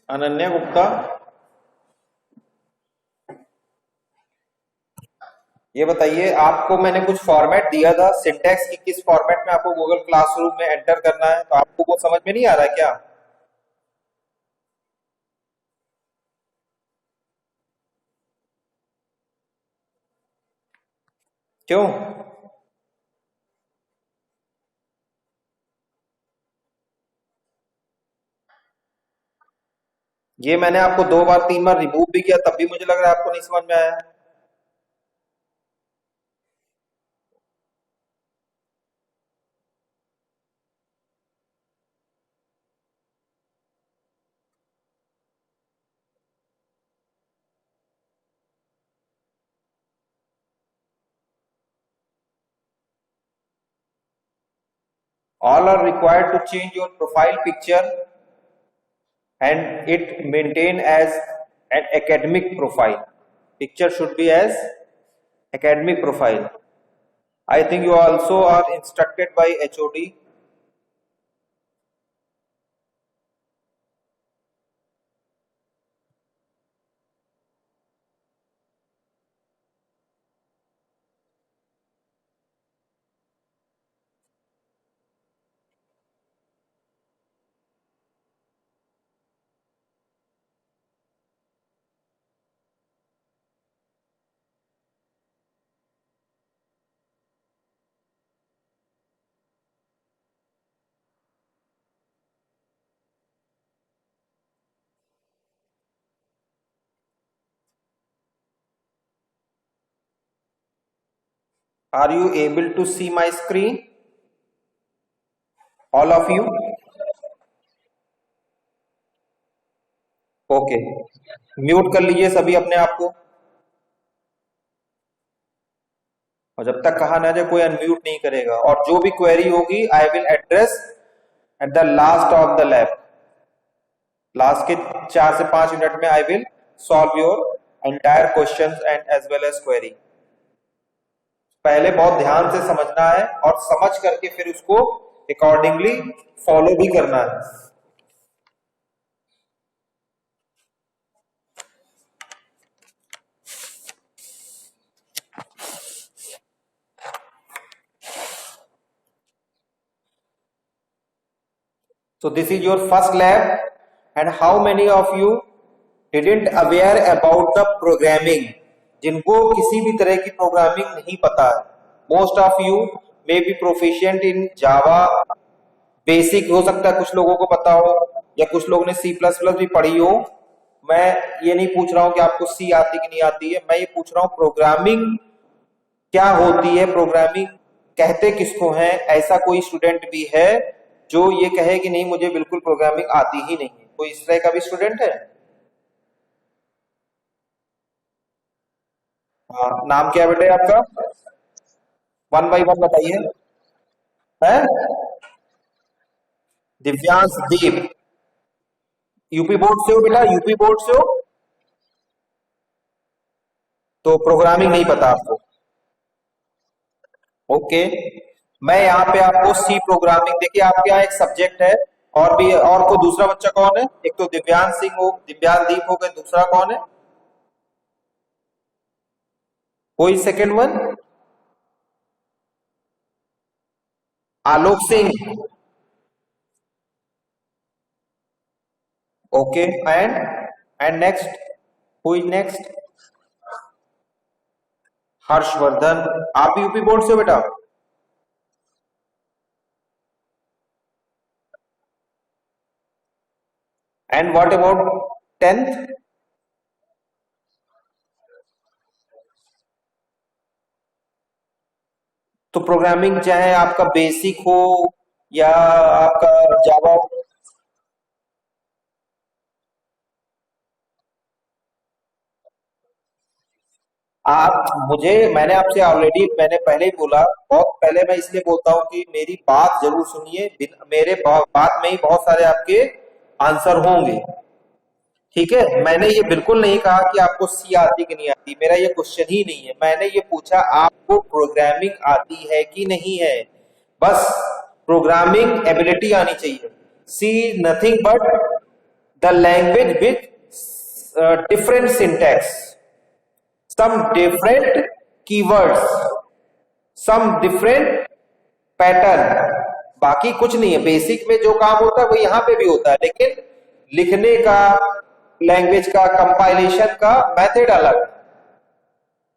अनन्या गुप्ता, ये बताइए, आपको मैंने कुछ फॉर्मेट दिया था सिंटैक्स की, किस फॉर्मेट में आपको गूगल क्लासरूम में एंटर करना है, तो आपको वो समझ में नहीं आ रहा है क्या? क्यों? ये मैंने आपको 2 बार 3 बार रिमूव भी किया, तब भी मुझे लग रहा है आपको नहीं समझ में आया। All are required to change your profile picture and it maintain as an academic profile. Picture should be as academic profile. I think you also are instructed by HOD. Are you able to see my screen? All of you? Okay, mute कर लीजिए सभी अपने आप को, और जब तक कहा ना जाए कोई अनम्यूट नहीं करेगा, और जो भी क्वेरी होगी I will address at the last of the lab. Last के 4 से 5 मिनट में I will solve your entire questions and as well as query. पहले बहुत ध्यान से समझना है और समझ करके फिर उसको अकॉर्डिंगली फॉलो भी करना है। So this is your first lab, and how many of you didn't aware about the programming? जिनको किसी भी तरह की प्रोग्रामिंग नहीं पता है, most of you may be proficient in Java, basic हो सकता है कुछ लोगों को पता हो, या कुछ लोगों ने सी प्लस प्लस भी पढ़ी हो। मैं ये नहीं पूछ रहा हूं कि आपको सी आती कि नहीं आती है, मैं ये पूछ रहा हूं प्रोग्रामिंग क्या होती है, प्रोग्रामिंग कहते किसको है। ऐसा कोई स्टूडेंट भी है जो ये कहे कि नहीं मुझे बिल्कुल प्रोग्रामिंग आती ही नहीं है? कोई इस तरह का भी स्टूडेंट है? हाँ, नाम क्या है बेटे आपका? वन बाई वन बताइए। है दिव्यांश दीप, यूपी बोर्ड से हो बेटा? यूपी बोर्ड से हो तो प्रोग्रामिंग नहीं पता आपको? ओके, मैं यहाँ पे आपको सी प्रोग्रामिंग, देखिए आपके यहाँ एक सब्जेक्ट है, और भी और को दूसरा बच्चा कौन है? एक तो दिव्यांश सिंह हो, दिव्यांश दीप हो गए, दूसरा कौन है? कोई second one? Alok Singh. Okay, and next, who is next? Harshvardhan. आप भी यूपी बोर्ड से हो बेटा? And what about 10th? तो प्रोग्रामिंग चाहे आपका बेसिक हो या आपका जावा, आप मुझे, मैंने आपसे ऑलरेडी, मैंने पहले ही बोला, बहुत पहले, मैं इसलिए बोलता हूं कि मेरी बात जरूर सुनिए, मेरे बात में ही बहुत सारे आपके आंसर होंगे। ठीक है, मैंने ये बिल्कुल नहीं कहा कि आपको सी आती कि नहीं आती, मेरा ये क्वेश्चन ही नहीं है। मैंने ये पूछा आपको प्रोग्रामिंग आती है कि नहीं है, बस प्रोग्रामिंग एबिलिटी आनी चाहिए। C nothing but the language with different syntax, some different keywords, some different pattern. बाकी कुछ नहीं है, बेसिक में जो काम होता है वो यहां पे भी होता है, लेकिन लिखने का, लैंग्वेज का, कंपाइलेशन का मेथड अलग है।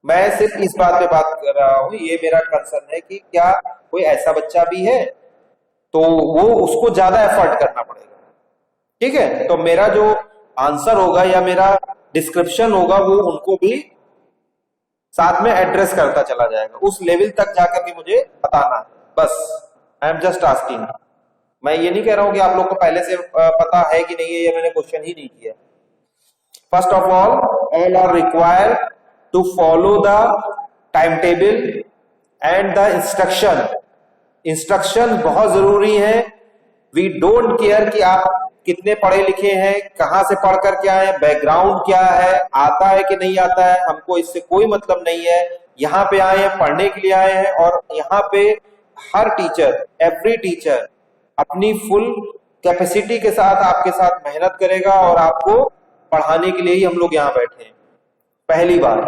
मैं सिर्फ इस बात पे बात कर रहा हूं, ये मेरा कंसर्न है कि क्या कोई ऐसा बच्चा भी है तो वो उसको ज्यादा एफर्ट करना पड़ेगा। ठीक है, तो मेरा जो आंसर होगा या मेरा डिस्क्रिप्शन होगा वो उनको भी साथ में एड्रेस करता चला जाएगा, उस लेवल तक जाकर के मुझे बताना है बस। I am just asking. मैं ये नहीं कह रहा हूं कि आप लोग को पहले से पता है कि नहीं है, ये मैंने क्वेश्चन ही नहीं किया। First of all are required to follow the time table and the instruction. Instruction बहुत जरूरी है। वी डोंट केयर कि आप कितने पढ़े लिखे हैं, कहां से पढ़ कर के आए हैं, बैकग्राउंड क्या है, आता है कि नहीं आता है, हमको इससे कोई मतलब नहीं है। यहाँ पे आए हैं, पढ़ने के लिए आए हैं, और यहाँ पे हर टीचर, एवरी टीचर अपनी फुल कैपेसिटी के साथ आपके साथ मेहनत करेगा और आपको पढ़ाने के लिए ही हम लोग यहाँ बैठे हैं, पहली बार।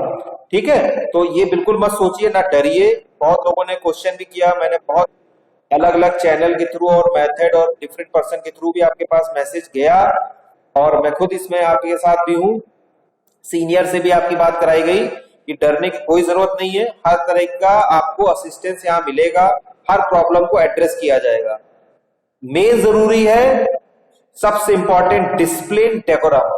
ठीक है, तो ये बिल्कुल मत सोचिए, ना डरिए। बहुत लोगों ने क्वेश्चन भी किया, मैंने बहुत अलग अलग चैनल के थ्रू और मेथड और डिफरेंट पर्सन के थ्रू भी आपके पास मैसेज गया, और मैं खुद इसमें आपके साथ भी हूँ। सीनियर से भी आपकी बात कराई गई कि डरने की कोई जरूरत नहीं है, हर तरह का आपको असिस्टेंस यहाँ मिलेगा, हर प्रॉब्लम को एड्रेस किया जाएगा। मेन जरूरी है, सबसे इंपॉर्टेंट, डिसिप्लिन, डेकोरम,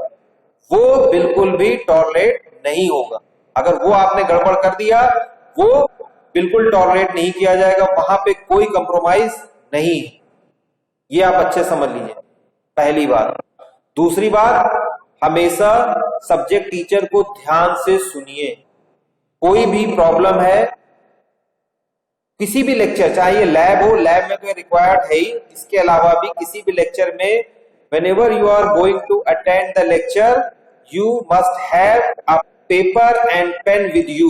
वो बिल्कुल भी टॉलरेट नहीं होगा। अगर वो आपने गड़बड़ कर दिया, वो बिल्कुल टॉलरेट नहीं किया जाएगा, वहां पे कोई कंप्रोमाइज नहीं। ये आप अच्छे समझ लीजिए, पहली बात। दूसरी बात, हमेशा सब्जेक्ट टीचर को ध्यान से सुनिए। कोई भी प्रॉब्लम है, किसी भी लेक्चर, चाहे लैब हो, लैब में तो रिक्वायर्ड है ही, इसके अलावा भी किसी भी लेक्चर में, whenever you are going to attend the lecture, you must have a paper and pen with you।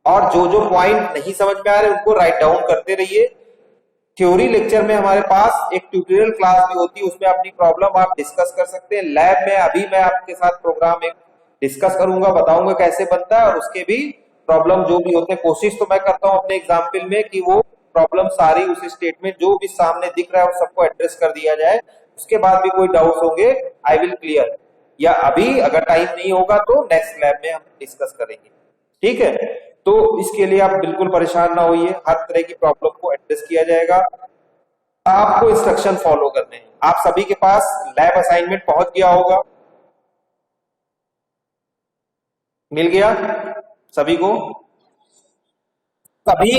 और जो जो पॉइंट नहीं समझ में आ रहे उनको राइट डाउन करते रहिए। थ्योरी लेक्चर में हमारे पास एक ट्यूटोरियल क्लास भी होती है, उसमें अपनी प्रॉब्लम आप डिस्कस कर सकते हैं। लैब में अभी मैं आपके साथ प्रोग्राम एक डिस्कस करूंगा, बताऊंगा कैसे बनता है, और उसके भी प्रॉब्लम जो भी होते हैं, कोशिश तो मैं करता हूं अपने एग्जाम्पल में कि वो प्रॉब्लम सारी उस स्टेटमेंट जो भी सामने दिख रहा है वो सबको एड्रेस कर दिया जाए। उसके बाद भी कोई डाउट्स होंगे, आई विल क्लियर, या अभी अगर टाइम नहीं होगा तो नेक्स्ट लैब में हम डिस्कस करेंगे। ठीक है, तो इसके लिए आप बिल्कुल परेशान ना होइए, हर तरह की प्रॉब्लम को एड्रेस किया जाएगा। आपको इंस्ट्रक्शन फॉलो करने हैं। आप सभी के पास लैब असाइनमेंट पहुंच गया होगा, मिल गया सभी को? सभी,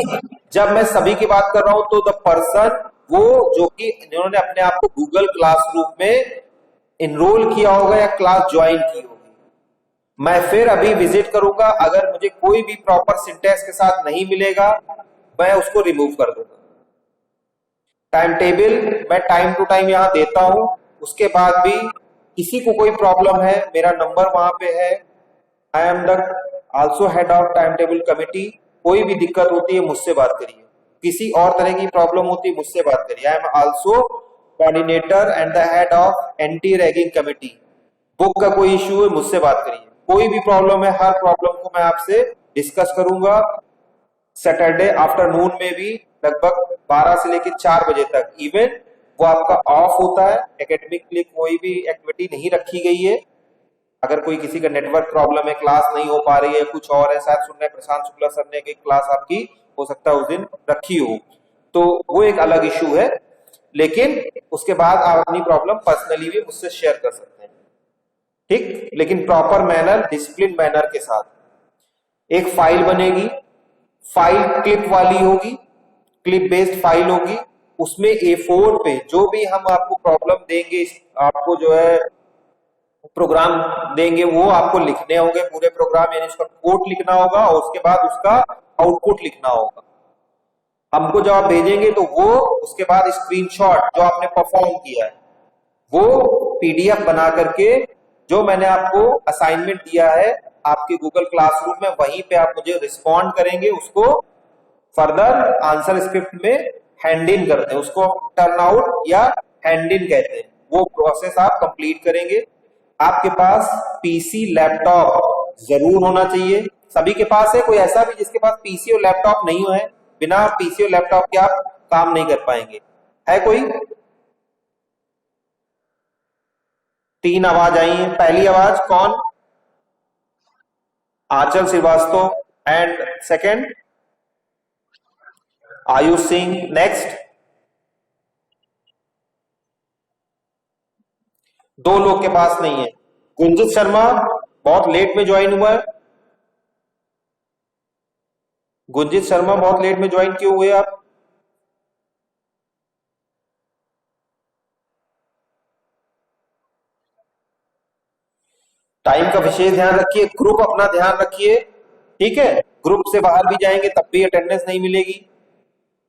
जब मैं सभी की बात कर रहा हूं तो द पर्सन, वो जो कि जिन्होंने अपने आप को गूगल क्लासरूम में इनरोल किया होगा या क्लास ज्वाइन की होगी। मैं फिर अभी विजिट करूंगा, अगर मुझे कोई भी प्रॉपर सिंटेक्स के साथ नहीं मिलेगा मैं उसको रिमूव कर दूंगा। टाइम टेबल मैं टाइम टू टाइम यहां देता हूं, उसके बाद भी किसी को कोई प्रॉब्लम है, मेरा नंबर वहां पे है। I am the also head of time table committee. कोई भी दिक्कत होती है मुझसे बात करिए, किसी और तरह की प्रॉब्लम होती है मुझसे बात करिए। I am also coordinator and the head of anti ragging committee. Book का कोई इश्यू है मुझसे बात करिए, कोई भी प्रॉब्लम है, हर प्रॉब्लम को मैं आपसे डिस्कस करूंगा। सैटरडे आफ्टरनून में भी लगभग 12 से लेकर 4 बजे तक, इवन वो आपका ऑफ होता है, एकेडमिक के लिए कोई भी एक्टिविटी नहीं रखी गई है। अगर कोई किसी का नेटवर्क प्रॉब्लम है, क्लास नहीं हो पा रही है, कुछ और है, शायद सुन रहे प्रशांत शुक्ला सर ने कि क्लास आपकी हो सकता है उस दिन रखी हो, तो वो एक अलग इश्यू है। लेकिन उसके बाद आप अपनी प्रॉब्लम पर्सनली भी मुझसे शेयर कर सकते हैं, ठीक, लेकिन प्रॉपर मैनर, डिसिप्लिन मैनर के साथ। एक फाइल बनेगी, फाइल क्लिप वाली होगी, क्लिप बेस्ड फाइल होगी। उसमें A4 पे जो भी हम आपको प्रॉब्लम देंगे, आपको जो है प्रोग्राम देंगे, वो आपको लिखने होंगे पूरे प्रोग्राम, यानी उसका कोड लिखना होगा और उसके बाद उसका आउटपुट लिखना होगा। हमको जब आप भेजेंगे तो वो उसके बाद स्क्रीनशॉट जो आपने परफॉर्म किया है वो PDF बना करके, जो मैंने आपको असाइनमेंट दिया है आपके गूगल क्लासरूम में, वहीं पे आप मुझे रिस्पॉन्ड करेंगे। उसको फर्दर आंसर स्क्रिप्ट में हैंड इन करते हैं, उसको टर्न आउट या हैंड इन कहते हैं। वो प्रोसेस आप कंप्लीट करेंगे। आपके पास पीसी लैपटॉप जरूर होना चाहिए। सभी के पास है? कोई ऐसा भी जिसके पास पीसी और लैपटॉप नहीं है? बिना पीसी और लैपटॉप के आप काम नहीं कर पाएंगे। है कोई? 3 आवाज आई है। पहली आवाज कौन? Anchal Srivastava. And second Ayush Singh. Next 2 लोग के पास नहीं है। गुंजित शर्मा बहुत लेट में ज्वाइन हुआ है। गुंजित शर्मा बहुत लेट में ज्वाइन क्यों हुए आप? टाइम का विशेष ध्यान रखिए। ग्रुप अपना ध्यान रखिए, ठीक है? ग्रुप से बाहर भी जाएंगे तब भी अटेंडेंस नहीं मिलेगी।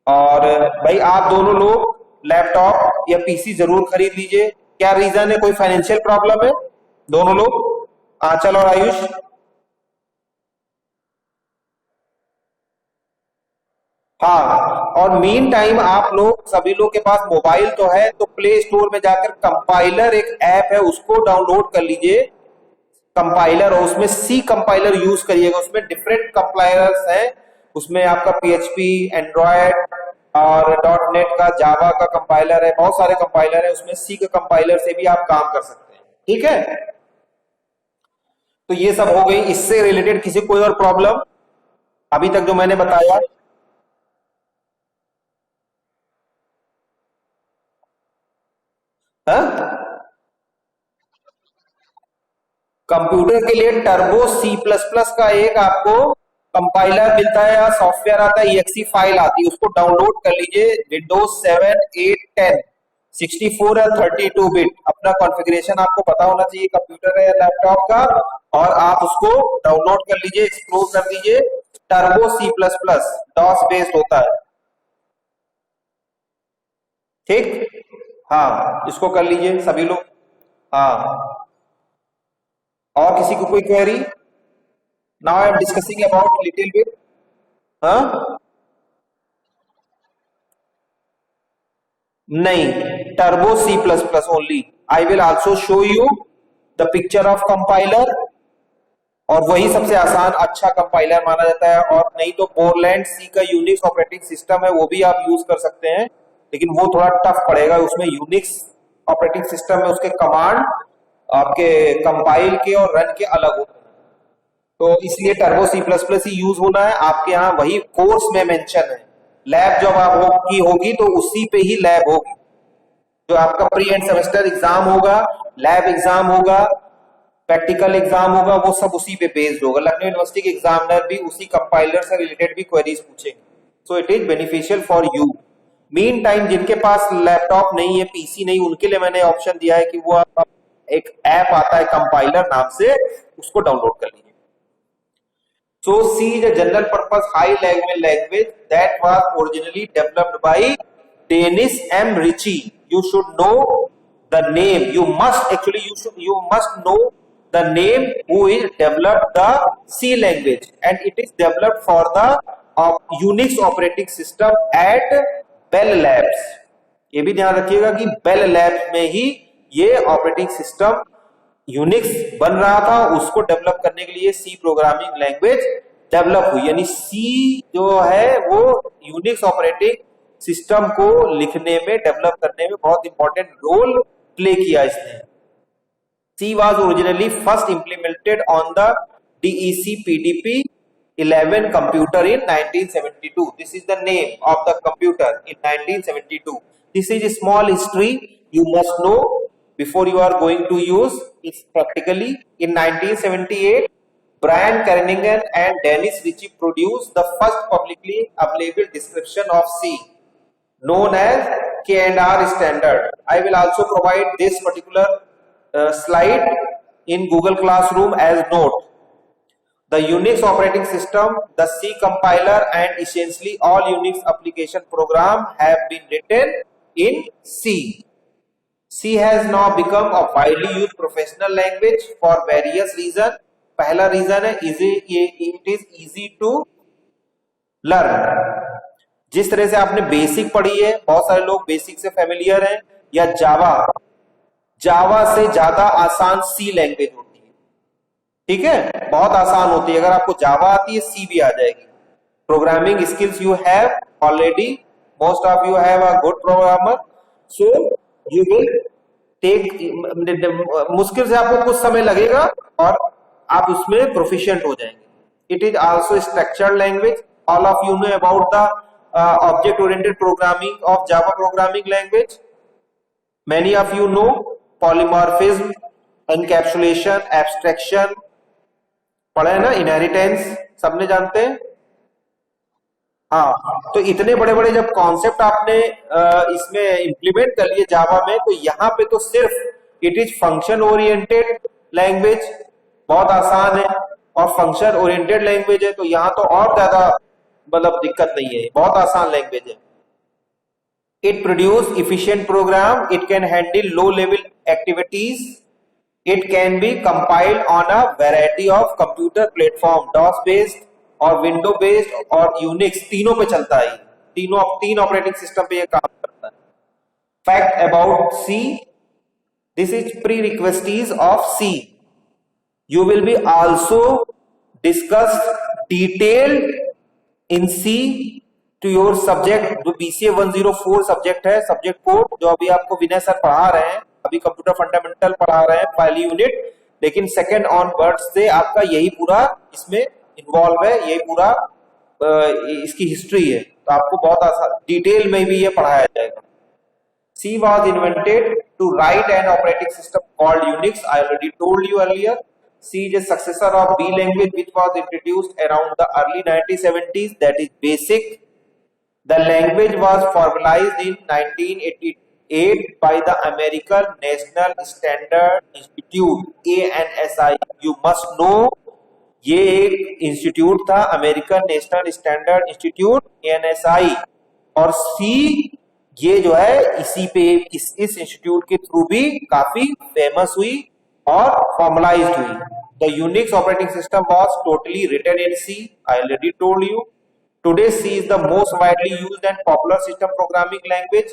और भाई आप दोनों लोग लैपटॉप या पीसी जरूर खरीद लीजिए। क्या रीजन है? कोई फाइनेंशियल प्रॉब्लम है? दोनों लोग, आंचल और आयुष? हाँ। और मीन टाइम आप लोग सभी लोग के पास मोबाइल तो है, तो प्ले स्टोर में जाकर कंपाइलर एक ऐप है उसको डाउनलोड कर लीजिए। कंपाइलर, और उसमें सी कंपाइलर यूज करिएगा। उसमें डिफरेंट कंपाइलर्स हैं। उसमें आपका पीएचपी, एंड्रॉयड और .NET का, जावा का कंपाइलर है। बहुत सारे कंपाइलर है। उसमें सी के कंपाइलर से भी आप काम कर सकते हैं, ठीक है? तो ये सब हो गई। इससे रिलेटेड किसी कोई और प्रॉब्लम अभी तक जो मैंने बताया? कंप्यूटर के लिए टर्बो C++ का एक आपको कंपाइलर मिलता है या सॉफ्टवेयर आता है, exe फाइल आती है, उसको डाउनलोड कर लीजिए। विंडोज 7, 8, 10, 64 या 32 बिट अपना कॉन्फ़िगरेशन आपको पता होना चाहिए कंप्यूटर या लैपटॉप का, और आप उसको डाउनलोड कर लीजिए, एक्सप्लोर कर दीजिए। टर्बो C++ डॉस बेस्ड होता है, ठीक? हाँ, इसको कर लीजिए सभी लोग। हाँ, और किसी को कोई query? Now I am discussing about little bit. हाँ, नहीं, turbo C++ only. I will also show you the picture of compiler, और वही सबसे आसान अच्छा कंपाइलर माना जाता है। और नहीं तो बोरलैंड सी का यूनिक्स ऑपरेटिंग सिस्टम है, वो भी आप यूज कर सकते हैं, लेकिन वो थोड़ा टफ पड़ेगा। उसमें यूनिक्स ऑपरेटिंग सिस्टम में उसके कमांड आपके कंपाइल के और रन के अलग होते हैं, तो इसलिए टर्बो C++ ही यूज होना है। आपके यहाँ वही कोर्स में मेंशन है। लैब जब आप होगी तो उसी पे ही लैब होगी। जो आपका प्री एंड सेमेस्टर एग्जाम होगा, लैब एग्जाम होगा, प्रैक्टिकल एग्जाम होगा, वो सब उसी पे बेस्ड होगा। लखनऊ यूनिवर्सिटी के एग्जामिनर भी उसी कंपाइलर से रिलेटेड भी क्वेरीज पूछेंगे। So it is beneficial for you. Mean time जिनके पास लैपटॉप नहीं है, पीसी नहीं, उनके लिए मैंने ऑप्शन दिया है कि वो आप एक ऐप आता है कंपाइलर नाम से, उसको डाउनलोड कर लीजिए। So C is a general purpose high level language that was originally developed by Dennis M. Ritchie. You should know the name. You must know the name who is developed the C language, and it is developed for the Unix operating system at Bell Labs. ये भी ध्यान रखिएगा कि Bell Labs में ही ये operating system Unix बन रहा था, उसको डेवलप करने के लिए सी प्रोग्रामिंग लैंग्वेज डेवलप हुई। यानी सी जो है वो यूनिक्स ऑपरेटिंग सिस्टम को लिखने में, डेवलप करने में बहुत इंपॉर्टेंट रोल प्ले किया इसने। She was originally first implemented on the DEC PDP 11 computer in 1972. This is the name of the computer in 1972. This is a small history you must know before you are going to use it practically. In 1978, Brian Kernighan and Dennis Ritchie produced the first publicly available description of C, known as K&R standard. I will also provide this particular slide in Google Classroom as note. The Unix operating system, the C compiler, and essentially all Unix application program have been written in C. C has now become a widely used professional language for various reasons. पहला reason है it is easy to learn. जिस तरह से आपने basic पढ़ी है, बहुत सारे लोग बेसिक से फेमिलियर हैं, या जावा जावा से ज्यादा आसान सी लैंग्वेज होती है। ठीक है, बहुत आसान होती है। अगर आपको जावा आती है, सी भी आ जाएगी। Programming skills you have already, most of you have a good programmer, so you will take, मुश्किल से आपको कुछ समय लगेगा और आप उसमें प्रोफिशिएंट हो जाएंगे। It is also structured language. All of you know about the object oriented programming of Java programming language. Many of you know polymorphism, encapsulation, abstraction, पढ़ा है ना, इनहेरिटेंस, सबने जानते हैं। हाँ, तो इतने बड़े बड़े जब कॉन्सेप्ट आपने इसमें इंप्लीमेंट कर लिए जावा में, तो यहाँ पे तो सिर्फ it is function oriented language, बहुत आसान है, और फंक्शन ओरिएंटेड लैंग्वेज है, तो यहाँ तो और ज्यादा मतलब दिक्कत नहीं है, बहुत आसान लैंग्वेज है। It produce efficient program. It can handle low level activities. It can be compiled on a variety of computer platform, DOS based और Windows based और Unix, तीनों पे चलता है। तीन ऑपरेटिंग सिस्टम पे ये काम करता है। Fact about C. This is prerequisites of C. You will be also discussed detailed in C to your subject, जो BCA 104 सब्जेक्ट है, सब्जेक्ट कोड, जो अभी आपको विनय सर पढ़ा रहे हैं। अभी कंप्यूटर फंडामेंटल पढ़ा रहे हैं, पहली यूनिट, लेकिन सेकंड ऑनवर्ड से आपका यही पूरा इसमें इन्वॉल्व है, यही पूरा इसकी हिस्ट्री है, तो आपको बहुत आसान डिटेल में भी ये पढ़ाया जाएगा। C was invented to write an operating system called Unix. I already told you earlier. C is a successor of B language, which was introduced around the early 1970s. That is BASIC. The language was formalized in 1988 by the American National Standard Institute, ANSI. You must know, ये एक institute था, American national standard institute, ANSI, और सी ये जो है इसी पे इस इंस्टीट्यूट के थ्रू भी काफी फेमस हुई और फॉर्मलाइज्ड हुई। The Unix operating system was totally written in C, I already told you. Today C is the most widely used and popular system programming language.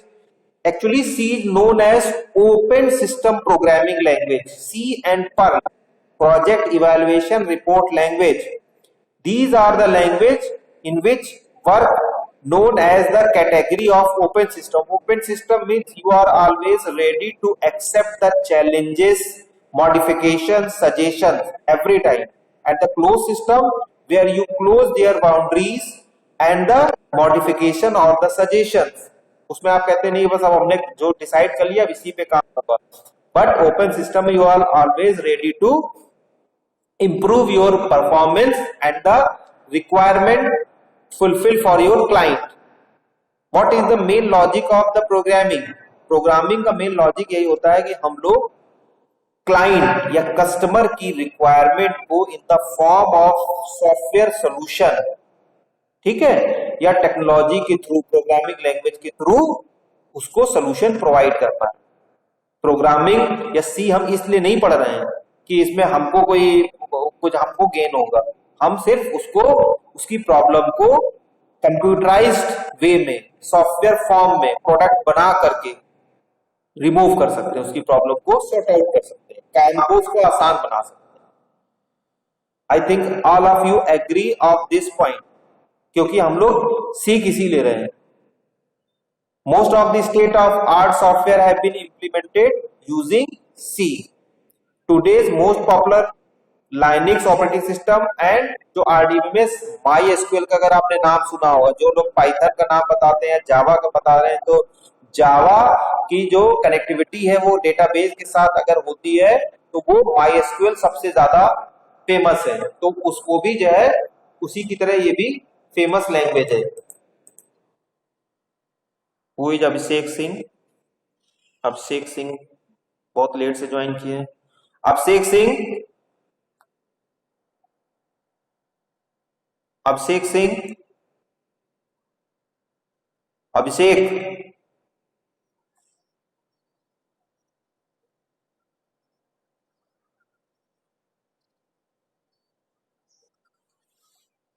Actually C is known as open system programming language, C and Perl, project evaluation report language. These are the language in which work known as the category of open system. Open system means you are always ready to accept the challenges, modifications, suggestions every time. At the closed system where you close their boundaries and the modification और the suggestions, उसमें आप कहते नहीं बस अब हमने जो decide कर लिया इसी पे काम होगा। बट ओपन सिस्टम में you are always ready to improve your performance and the requirement fulfil for your client. What is the main logic of the programming? Programming का मेन लॉजिक यही होता है कि हम लोग क्लाइंट या कस्टमर की रिक्वायरमेंट को in the form of software solution, ठीक है, या टेक्नोलॉजी के थ्रू, प्रोग्रामिंग लैंग्वेज के थ्रू उसको सोल्यूशन प्रोवाइड करना है। प्रोग्रामिंग या सी हम इसलिए नहीं पढ़ रहे हैं कि इसमें हमको कोई कुछ हमको गेन होगा, हम सिर्फ उसको उसकी प्रॉब्लम को कंप्यूटराइज्ड वे में, सॉफ्टवेयर फॉर्म में प्रोडक्ट बना करके रिमूव कर सकते हैं, उसकी प्रॉब्लम को सॉर्ट आउट कर सकते हैं, काम को उसको आसान बना सकते हैं। I think all of you agree of this point, क्योंकि हम लोग सीख इसी ले रहे हैं। Most of the state of art software have been implemented using C. Today's most popular Linux operating system and जो RDBMS MySQL का अगर आपने नाम सुना होगा, जो लोग पाइथन का नाम बताते हैं, जावा का बता रहे हैं, तो जावा की जो कनेक्टिविटी है वो डेटाबेस के साथ अगर होती है तो वो MySQL सबसे ज्यादा फेमस है, तो उसको भी जो है उसी की तरह ये भी फेमस लैंग्वेज है। वो इज अभिषेक सिंह, अभिषेक सिंह बहुत लेट से ज्वाइन किए हैं। अभिषेक सिंह, अभिषेक सिंह, अभिषेक,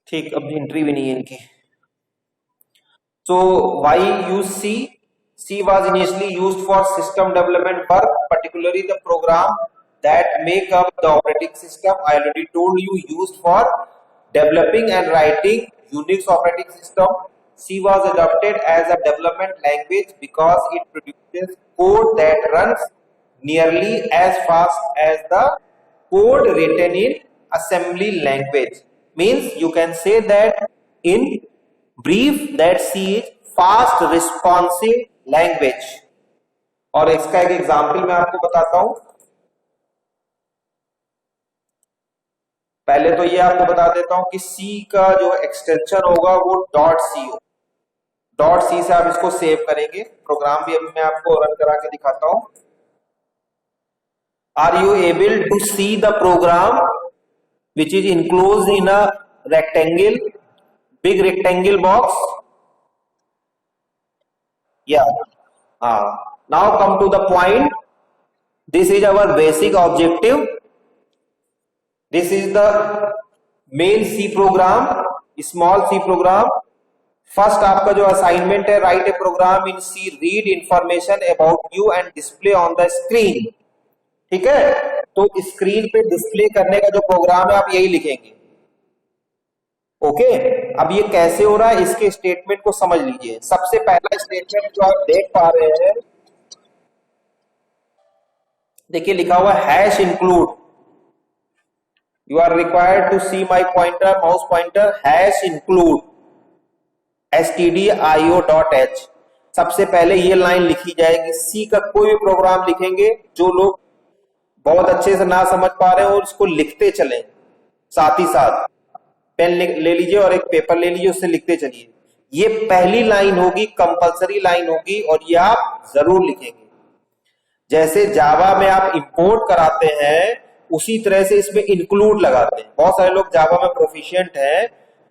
ठीक, अब एंट्री भी नहीं है इनकी। So why use C? C was initially used for system development work, particularly the program that make up the operating system. I already told you, used for developing and writing Unix operating system. C was adopted as a development language because it produces code that runs nearly as fast as the code written in assembly language. Means you can say that in brief that C is fast responsive language. और इसका एक example मैं आपको बताता हूं. पहले तो ये आपको बता देता हूं कि C का जो एक्सटेंशन होगा वो .c हो. .c से आप इसको सेव करेंगे. प्रोग्राम भी अभी मैं आपको रन करा के दिखाता हूं. Are you able to see the program which is enclosed in a rectangle, big rectangle box? Yeah. Now come to the point. This is our basic objective. This is the main C program, small C program. First आपका जो assignment है, write a program in C, read information about you and display on the screen. ठीक है, तो screen पे display करने का जो प्रोग्राम है आप यही लिखेंगे. ओके, अब ये कैसे हो रहा है इसके स्टेटमेंट को समझ लीजिए. सबसे पहला स्टेटमेंट जो आप देख पा रहे हैं, देखिए लिखा हुआ hash include. You are required to see my pointer, mouse pointer, hash include stdio.h. सबसे पहले ये लाइन लिखी जाएगी. सी का कोई भी प्रोग्राम लिखेंगे, जो लोग बहुत अच्छे से ना समझ पा रहे हो उसको लिखते चलें, साथ ही साथ पेन ले लीजिए और एक पेपर ले लीजिए, उससे लिखते चलिए. ये पहली लाइन होगी, कंपलसरी लाइन होगी और ये आप जरूर लिखेंगे. जैसे जावा में आप इंपोर्ट कराते हैं उसी तरह से इसमें इंक्लूड लगाते हैं. बहुत सारे लोग जावा में प्रोफिशिएंट हैं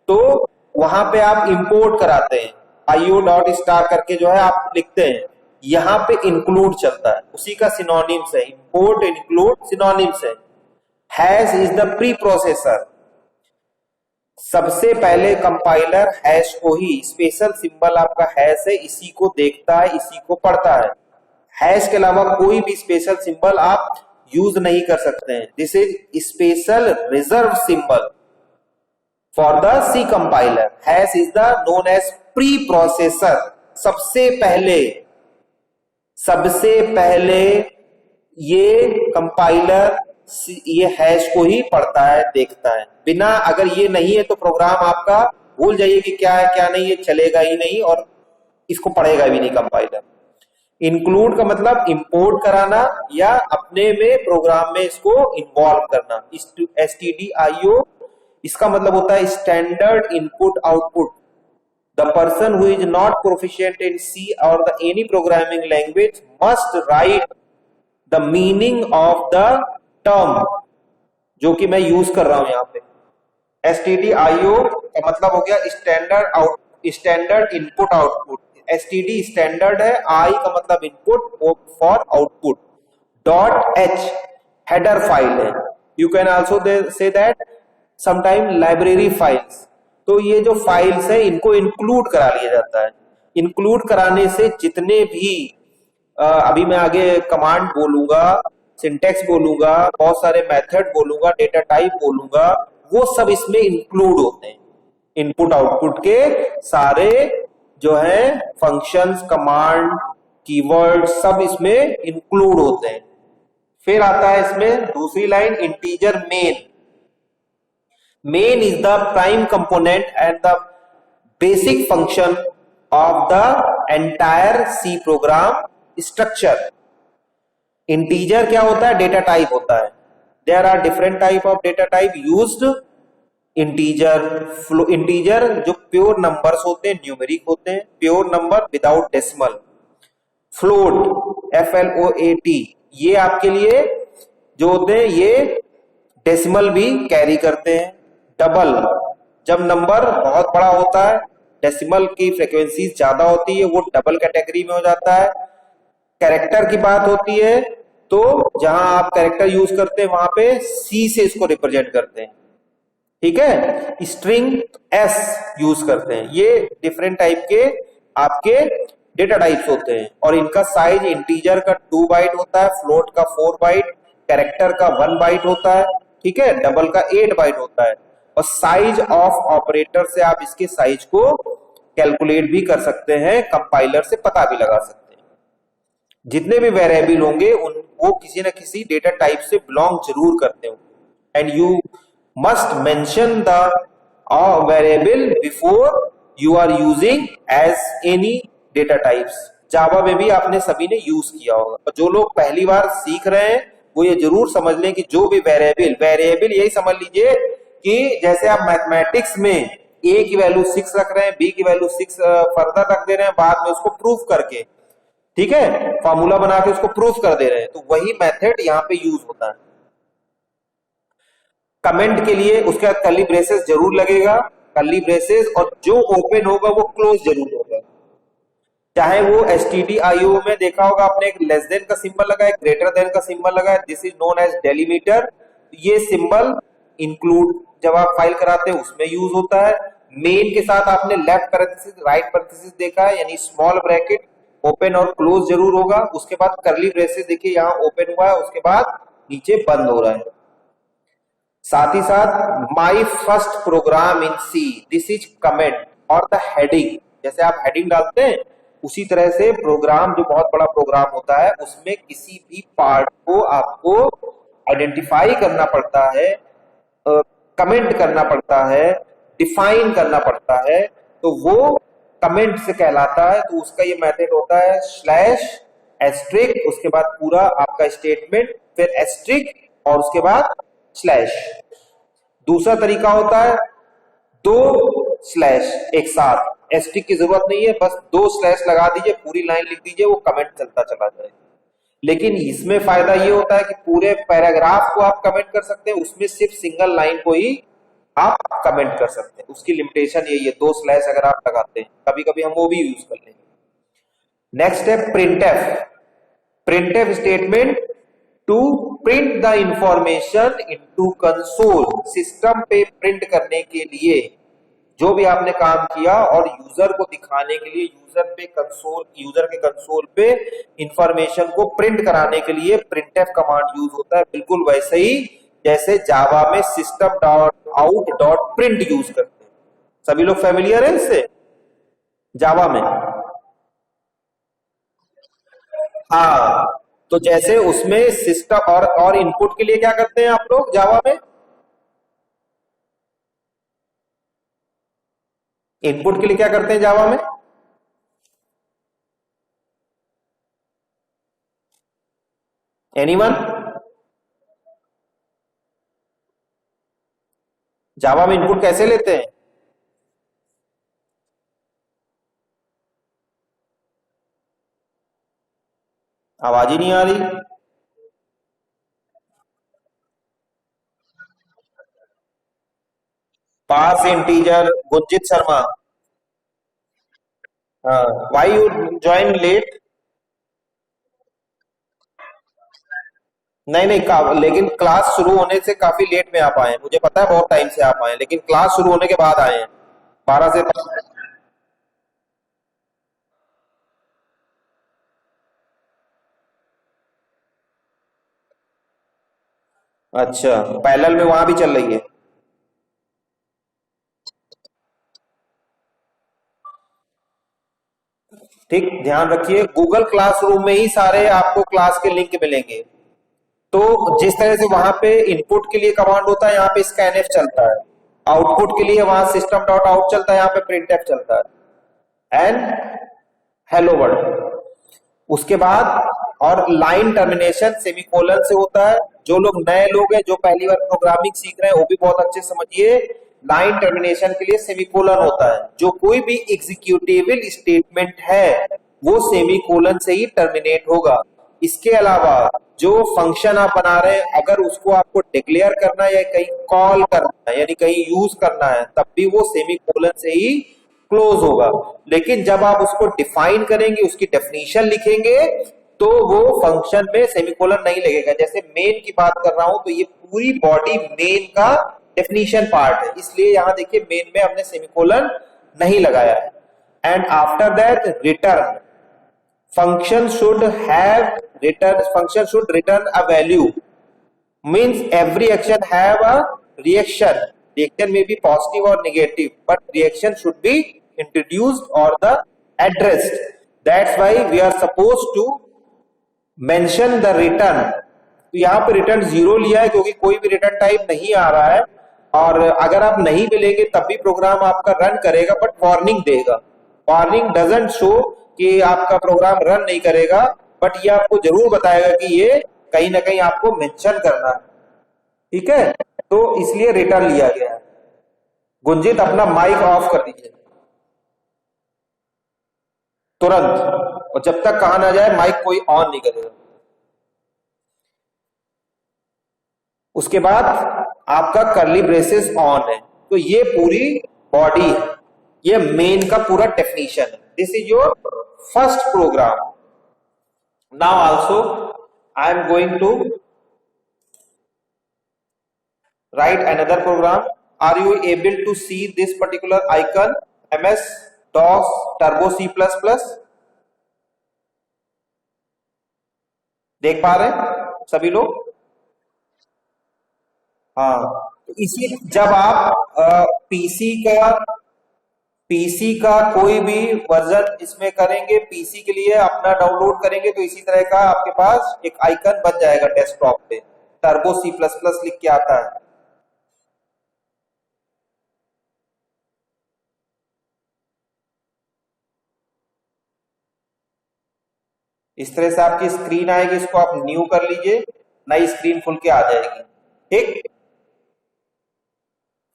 तो वहां पे आप इंपोर्ट कराते हैं, io.star करके जो है आप लिखते हैं. यहां पे इंक्लूड चलता है, उसी का सिनोनिम्स है. इंपोर्ट इंक्लूड सिनोनिम्स है. Hash is the pre processor. सबसे पहले कंपाइलर हैश को ही, स्पेशल सिंबल आपका हैश है, इसी को देखता है, इसी को पढ़ता है. हैश के अलावा कोई भी स्पेशल सिंबल आप यूज नहीं कर सकते हैं. This is special reserve symbol for the C compiler. Hash is the known as preprocessor. सबसे पहले ये कंपाइलर ये हैश को ही पढ़ता है, देखता है. बिना, अगर ये नहीं है तो प्रोग्राम आपका भूल जाइए कि क्या है क्या नहीं, ये चलेगा ही नहीं और इसको पढ़ेगा भी नहीं कंपाइलर. इंक्लूड का मतलब इंपोर्ट कराना या अपने में प्रोग्राम में इसको इन्वॉल्व करना. stdio इसका मतलब होता है standard input output. The person who is not proficient in C or any programming language must write the meaning of the term जो कि मैं यूज कर रहा हूं यहाँ पे. stdio का मतलब हो गया standard input output. std standard है, I का मतलब input, for output. .h header file है. You can also say that sometime library files. तो ये जो फाइल्स है इनको इंक्लूड करा लिया जाता है. इंक्लूड कराने से जितने भी अभी मैं आगे कमांड बोलूंगा, सिंटेक्स बोलूंगा, बहुत सारे मेथड बोलूंगा, डेटा टाइप बोलूंगा, वो सब इसमें इंक्लूड होते हैं. इनपुट आउटपुट के सारे जो है फंक्शंस, कमांड, कीवर्ड सब इसमें इंक्लूड होते हैं. फिर आता है इसमें दूसरी line, integer main. Main is the prime component and the basic function of the entire C program structure. Integer क्या होता है? Data type होता है. There are different type of data type used. Integer जो pure numbers होते हैं, numeric होते हैं, pure number without decimal. Float, FLOAT, ये आपके लिए जो होते हैं ये डेसिमल भी कैरी करते हैं. डबल, जब नंबर बहुत बड़ा होता है, डेसिमल की फ्रीक्वेंसी ज्यादा होती है, वो डबल कैटेगरी में हो जाता है. कैरेक्टर की बात होती है तो जहां आप कैरेक्टर यूज करते हैं वहां पे सी से इसको रिप्रेजेंट करते हैं. ठीक है, स्ट्रिंग एस यूज करते हैं. ये डिफरेंट टाइप के आपके डेटा टाइप्स होते हैं और इनका साइज इंटीजर का 2 बाइट होता है, फ्लोट का 4 बाइट, कैरेक्टर का 1 बाइट होता है, ठीक है, डबल का 8 बाइट होता है। और साइज ऑफ ऑपरेटर से आप इसके साइज को कैलकुलेट भी कर सकते हैं, कंपाइलर से पता भी लगा सकते हैं। जितने भी वेरिएबल होंगे उन वो किसी न किसी डेटा टाइप से बिलोंग जरूर करते होंगे। And you must mention the variable before you are using as any data types. Java में भी आपने सभी ने यूज किया होगा, और जो लोग पहली बार सीख रहे हैं वो ये जरूर समझ लें कि जो भी वेरिएबल यही समझ लीजिए कि जैसे आप मैथमेटिक्स में ए की वैल्यू 6 रख रहे हैं, बी की वैल्यू 6 फर्दर रख दे रहे हैं, बाद में उसको प्रूफ करके, ठीक है, फॉर्मूला बना के उसको प्रूफ कर दे रहे हैं, तो वही मेथड यहाँ पे यूज होता है। कमेंट के लिए उसके बाद कर्ली ब्रेसेस जरूर लगेगा, कर्ली ब्रेसेस, और जो ओपन होगा वो क्लोज जरूर होगा। चाहे वो stdio में देखा होगा आपने, एक लेस देन का सिंबल लगा है, ग्रेटर देन का सिंबल लगा है, this is known as delimiter. ये सिंबल इंक्लूड जब आप फाइल कराते हैं उसमें यूज होता है। मेन के साथ आपने लेफ्ट पैरेंथेसिस राइट पैरेंथेसिस देखा है, यानी स्मॉल ब्रैकेट ओपन और क्लोज जरूर होगा। उसके बाद कर्ली ब्रेसेस देखिए यहाँ ओपन हुआ है, उसके बाद नीचे बंद हो रहा है। साथ ही साथ my first program in C, this is comment, और द हेडिंग, जैसे आप हेडिंग डालते हैं उसी तरह से प्रोग्राम, जो बहुत बड़ा प्रोग्राम होता है उसमें किसी भी पार्ट को आपको आइडेंटिफाई करना पड़ता है, कमेंट करना पड़ता है, डिफाइन करना पड़ता है, तो वो कमेंट से कहलाता है। तो उसका ये मेथड होता है स्लैश एस्ट्रिक, उसके बाद पूरा आपका स्टेटमेंट, फिर एस्ट्रिक और उसके बाद स्लैश। दूसरा तरीका होता है 2 स्लैश एक साथ, एस्ट्रिक की जरूरत नहीं है, बस 2 स्लैश लगा दीजिए, पूरी लाइन लिख दीजिए, वो कमेंट चलता चला जाए। लेकिन इसमें फायदा ये होता है कि पूरे पैराग्राफ को आप कमेंट कर सकते हैं, उसमें सिर्फ सिंगल लाइन को ही आप कमेंट कर सकते हैं। उसकी लिमिटेशन यही है, 2 स्लैश अगर आप लगाते हैं, कभी कभी हम वो भी यूज कर लेंगे। नेक्स्ट है printf. Printf statement to print the information into console, system पे प्रिंट करने के लिए जो भी आपने काम किया और यूजर को दिखाने के लिए, यूजर के कंसोल पे इंफॉर्मेशन को प्रिंट कराने के लिए प्रिंटफ कमांड यूज होता है। बिल्कुल वैसे ही जैसे जावा में system dot out dot print use करते हैं। सभी लोग फेमिलियर है इससे जावा में? हाँ, तो जैसे उसमें सिस्टम और इनपुट के लिए क्या करते हैं आप लोग जावा में? इनपुट के लिए क्या करते हैं जावा में? एनीवन? जावा में इनपुट कैसे लेते हैं? आवाज ही नहीं आ रही। Pass integer, Gunjit Sharma. Why you join late? नहीं नहीं, लेकिन क्लास शुरू होने से काफी लेट में आप आए हैं, मुझे पता है बहुत टाइम से आप आए हैं, लेकिन क्लास शुरू होने के बाद आए हैं 12 से 5। अच्छा, पैरेलल में वहां भी चल रही है? ठीक, ध्यान रखिए गूगल क्लासरूम में ही सारे आपको क्लास के लिंक मिलेंगे। तो जिस तरह से वहां पे इनपुट के लिए कमांड होता है, यहाँ पे स्कैनएफ चलता है, आउटपुट के लिए वहां सिस्टम डॉट आउट चलता है, यहाँ पे प्रिंटएफ चलता है, एंड हेलो वर्ल्ड। उसके बाद और लाइन टर्मिनेशन सेमीकोलन से होता है। जो लोग नए लोग हैं, जो पहली बार प्रोग्रामिंग सीख रहे हैं, वो भी बहुत अच्छे समझिए, लाइन टर्मिनेशन के लिए सेमीकोलन होता है। जो कोई भी एग्जीक्यूटेबल स्टेटमेंट है वो सेमीकोलन से ही टर्मिनेट होगा। इसके अलावा जो फंक्शन आप बना रहे हैं, अगर उसको आपको डिक्लेयर करना है या कहीं कॉल करना है, यानी कहीं यूज करना है, तब भी वो सेमीकोलन से ही क्लोज होगा। लेकिन जब आप उसको डिफाइन करेंगे, उसकी डेफिनेशन लिखेंगे, तो वो फंक्शन में सेमीकोलन नहीं लगेगा। जैसे मेन की बात कर रहा हूं, तो ये पूरी बॉडी मेन का डेफिनेशन पार्ट है, इसलिए यहां देखिए मेन में हमने सेमीकोलन नहीं लगाया है। And after that return, function should return a value, means every action have a reaction. Reaction may be positive or negative, but reaction should be introduced or the addressed. That's why we are supposed to mention the return. तो यहाँ पे return 0 लिया है क्योंकि कोई भी return type नहीं आ रहा है, और अगर आप नहीं मिलेंगे तब भी प्रोग्राम आपका रन करेगा, बट वार्निंग देगा. वार्निंग डजंट शो कि आपका प्रोग्राम रन नहीं करेगा, बट ये आपको जरूर बताएगा कि ये कहीं ना कहीं आपको मेंशन करना है. ठीक है, तो इसलिए रिटर्न लिया गया है. गुंजित अपना माइक ऑफ कर दीजिए तुरंत, और जब तक कहा ना जाए माइक कोई ऑन नहीं करेगा. उसके बाद आपका कर्ली ब्रेसेस ऑन है, तो ये पूरी बॉडी है, ये मेन का पूरा डेफिनेशन है. This is your first program. Now also I am going to write another program. Are you able to see this particular icon, MS DOS Turbo C++? देख पा रहे हैं सभी लोग? हाँ, तो इसी जब आप पीसी का कोई भी वर्जन इसमें करेंगे, पीसी के लिए अपना डाउनलोड करेंगे, तो इसी तरह का आपके पास एक आइकन बन जाएगा डेस्कटॉप पे, टर्बो C++ लिख के आता है. इस तरह से आपकी स्क्रीन आएगी, इसको आप न्यू कर लीजिए, नई स्क्रीन खुल के आ जाएगी. ठीक,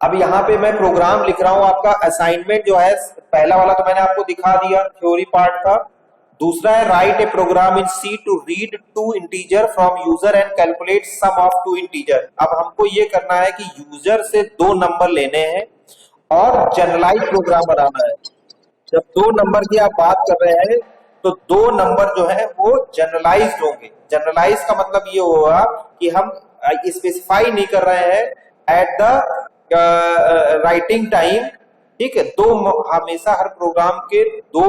अब यहाँ पे मैं प्रोग्राम लिख रहा हूं. आपका असाइनमेंट जो है, पहला वाला तो मैंने आपको दिखा दिया, थ्योरी पार्ट का. दूसरा है write a program in C to read 2 integer from user and calculate sum of 2 integer. अब हमको ये करना है कि यूजर से 2 नंबर लेने हैं और जनरलाइज प्रोग्राम बनाना है. जब 2 नंबर की आप बात कर रहे हैं तो 2 नंबर जो है वो जनरलाइज होंगे. जनरलाइज का मतलब ये होगा कि हम स्पेसिफाई नहीं कर रहे हैं एट द राइटिंग टाइम. ठीक है, हमेशा हर प्रोग्राम के 2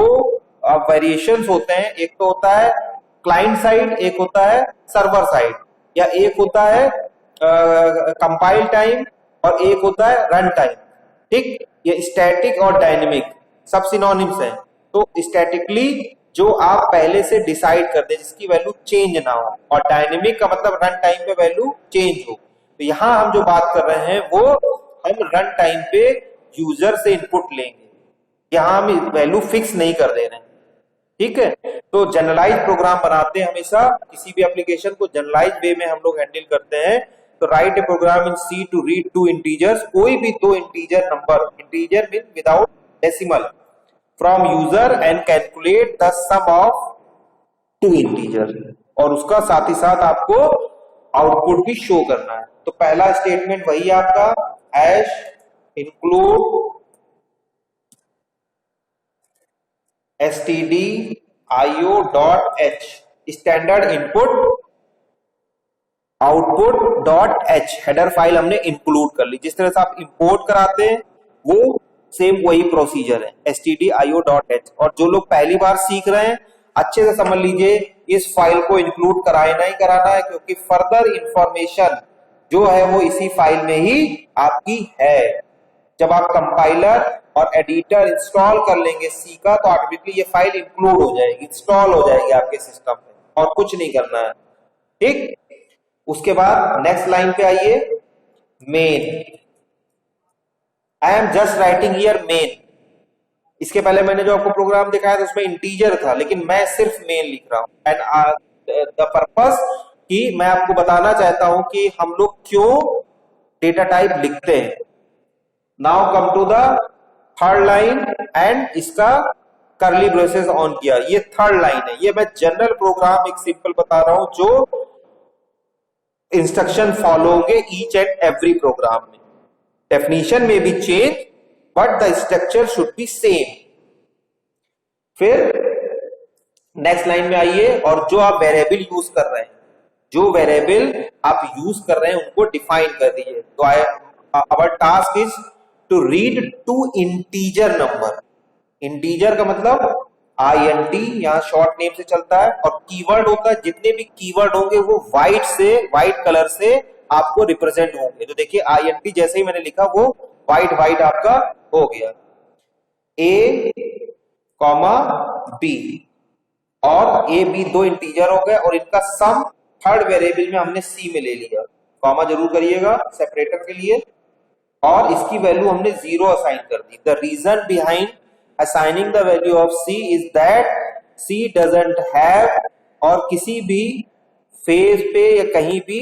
वेरिएशंस होते हैं. एक तो होता है क्लाइंट साइड, एक होता है सर्वर साइड, या एक होता है कंपाइल टाइम और एक होता है रन टाइम. ठीक, ये स्टैटिक और डायनेमिक सब सिनोनिम्स हैं. तो स्टैटिकली जो आप पहले से डिसाइड कर दे, जिसकी वैल्यू चेंज ना हो, और डायनेमिक का मतलब रन टाइम पे वैल्यू चेंज हो. तो यहां हम जो बात कर रहे हैं वो हम रन टाइम पे यूजर से इनपुट लेंगे, यहां हम वैल्यू फिक्स नहीं कर दे रहे हैं. ठीक है, तो जनरलाइज प्रोग्राम बनाते हैं हमेशा, किसी भी एप्लीकेशन को जनरलाइज वे में हम लोग हैंडल करते हैं. तो write a program in C to read 2 integers, कोई भी 2 integer number, integer mean without decimal, from user and calculate the sum of 2 integer, और उसका साथ ही साथ आपको आउटपुट भी शो करना है. तो पहला स्टेटमेंट वही है आपका, hash include stdio.h standard input output header file हमने इंक्लूड कर ली. जिस तरह से आप इंपोर्ट कराते हैं वो सेम वही प्रोसीजर है, stdio.h. और जो लोग पहली बार सीख रहे हैं अच्छे से समझ लीजिए, इस फाइल को इंक्लूड कराना ही कराना है, क्योंकि फर्दर इंफॉर्मेशन जो है वो इसी फाइल में ही आपकी है. जब आप कंपाइलर और एडिटर इंस्टॉल कर लेंगे सी का, तो ऑटोमेटिकली ये फाइल इंक्लूड हो जाएगी, इंस्टॉल हो जाएगी आपके सिस्टम में, और कुछ नहीं करना है. ठीक, उसके बाद नेक्स्ट लाइन पे आइए, main. I am just writing here main. इसके पहले मैंने जो आपको प्रोग्राम दिखाया था उसमें इंटीजर था, लेकिन मैं सिर्फ मेन लिख रहा हूं. एंड द पर्पस कि मैं आपको बताना चाहता हूं कि हम लोग क्यों डेटा टाइप लिखते हैं. Now come to the third line, and इसका कर्ली ब्रेसेस ऑन किया. ये थर्ड लाइन है, ये मैं जनरल प्रोग्राम एक सिंपल बता रहा हूं जो इंस्ट्रक्शन फॉलो होंगे ईच एंड एवरी प्रोग्राम में. डेफिनेशन में भी change, but the structure should be same. फिर नेक्स्ट लाइन में आइए, और जो आप वेरिएबल यूज कर रहे हैं, जो वेरिएबल आप यूज कर रहे हैं उनको डिफाइन कर दीजिए. तो our task is to read 2 integer number. Integer का मतलब INT यहाँ शॉर्ट नेम से चलता है, और कीवर्ड होता है, जितने भी कीवर्ड होंगे वो व्हाइट कलर से आपको रिप्रेजेंट होंगे। तो देखिए INT जैसे ही मैंने लिखा वो व्हाइट आपका हो गया। A, B, और A B दो इंटीजर हो गए और इनका सम थर्ड वेरिएबल में हमने C में ले लिया। कॉमा जरूर करिएगा सेपरेटर के लिए, और इसकी वैल्यू हमने 0 असाइन कर दी। The reason behind assigning the value of C is that C doesn't have, और किसी भी फेज पे या कहीं भी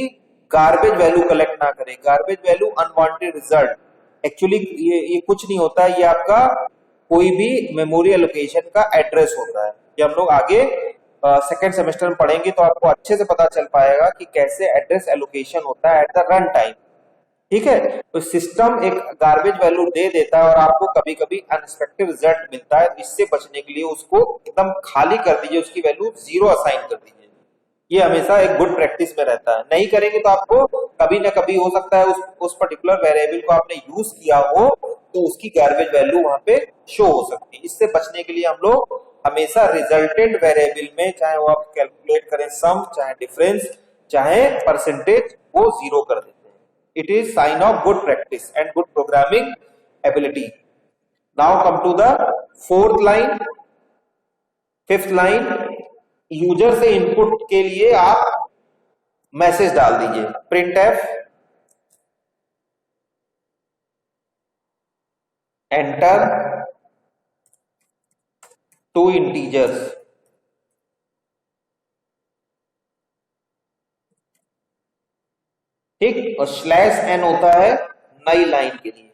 गार्बेज वैल्यू कलेक्ट ना करे। Garbage value unwanted result, actually ये कुछ नहीं होता है, ये आपका कोई भी मेमोरी एलोकेशन का एड्रेस होता है। ये हम लोग आगे सेकेंड सेमेस्टर में पढ़ेंगे तो आपको अच्छे से पता चल पाएगा कि कैसे एड्रेस एलोकेशन होता है एट द रन टाइम। ठीक है, तो सिस्टम एक गार्बेज वैल्यू दे देता है और आपको कभी कभी अनएक्सपेक्टेड रिजल्ट मिलता है। इससे बचने के लिए उसको एकदम खाली कर दीजिए, उसकी वैल्यू 0 असाइन कर दीजिए। ये हमेशा एक गुड प्रैक्टिस में रहता है। नहीं करेंगे तो आपको कभी ना कभी हो सकता है उस पर्टिकुलर वेरिएबल को आपने यूज किया हो तो उसकी गार्बेज वैल्यू वहां पे शो हो सकती है। इससे बचने के लिए हम लोग हमेशा रिजल्टेंट वेरिएबल में, चाहे वो आप कैलकुलेट करें सम, चाहे डिफरेंस, चाहे परसेंटेज, वो 0 कर देते हैं। It is sign of good practice and good programming ability. Now come to the fourth line, fifth line. User से इनपुट के लिए आप मैसेज डाल दीजिए, printf एंटर 2 इंटीजर्स। ठीक, और /n होता है नई लाइन के लिए।